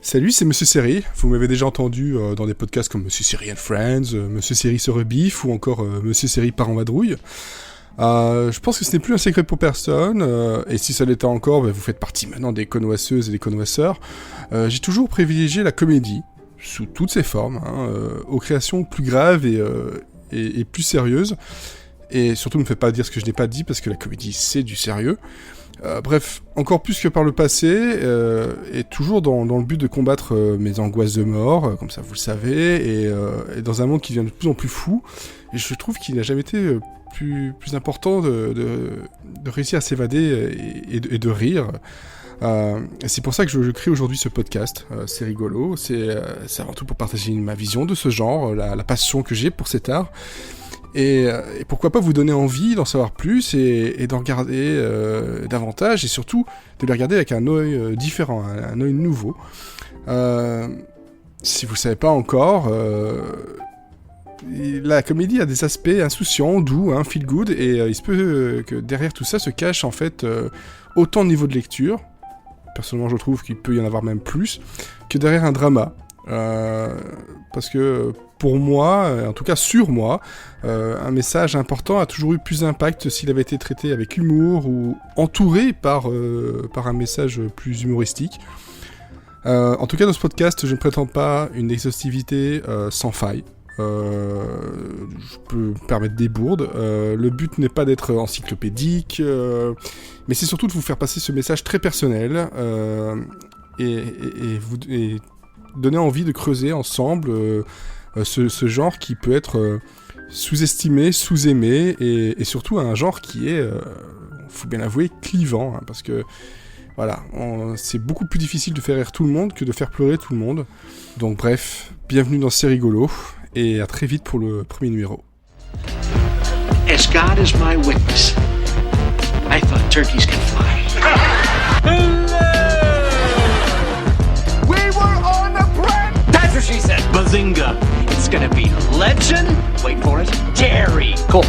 Salut, c'est Monsieur Série. Vous m'avez déjà entendu dans des podcasts comme Monsieur Série and Friends, Monsieur Série se rebiffe ou encore Monsieur Série part en vadrouille. Je pense que ce n'est plus un secret pour personne, et si ça l'était encore, vous faites partie maintenant des connoisseuses et des connoisseurs. J'ai toujours privilégié la comédie, sous toutes ses formes, aux créations plus graves et plus sérieuses. Et surtout, ne me faites pas dire ce que je n'ai pas dit, parce que la comédie, c'est du sérieux. Bref, encore plus que par le passé, et toujours dans le but de combattre mes angoisses de mort, comme ça vous le savez, et dans un monde qui devient de plus en plus fou, et je trouve qu'il n'a jamais été plus important de réussir à s'évader et de rire. C'est pour ça que je crée aujourd'hui ce podcast, c'est rigolo, c'est avant tout pour partager ma vision de ce genre, la passion que j'ai pour cet art. Et pourquoi pas vous donner envie d'en savoir plus et d'en regarder davantage, et surtout de les regarder avec un œil différent, un œil nouveau. Si vous ne savez pas encore, la comédie a des aspects insouciants, doux, feel good, et il se peut que derrière tout ça se cache en fait autant de niveau de lecture, personnellement je trouve qu'il peut y en avoir même plus, que derrière un drama. Parce que pour moi, en tout cas sur moi, un message important a toujours eu plus d'impact s'il avait été traité avec humour ou entouré par un message plus humoristique. En tout cas dans ce podcast, je ne prétends pas une exhaustivité sans faille. Je peux me permettre des bourdes. Le but n'est pas d'être encyclopédique, mais c'est surtout de vous faire passer ce message très personnel et donner envie de creuser ensemble ce genre qui peut être sous-estimé, sous-aimé, et surtout un genre qui est, faut bien l'avouer, clivant, parce que voilà, c'est beaucoup plus difficile de faire rire tout le monde que de faire pleurer tout le monde. Donc bref, bienvenue dans C'est rigolo, et à très vite pour le premier numéro. As God is my witness, I thought turkeys could fly. That's what she said. Bazinga. It's gonna be legend. Wait for it. Jerry. Cool.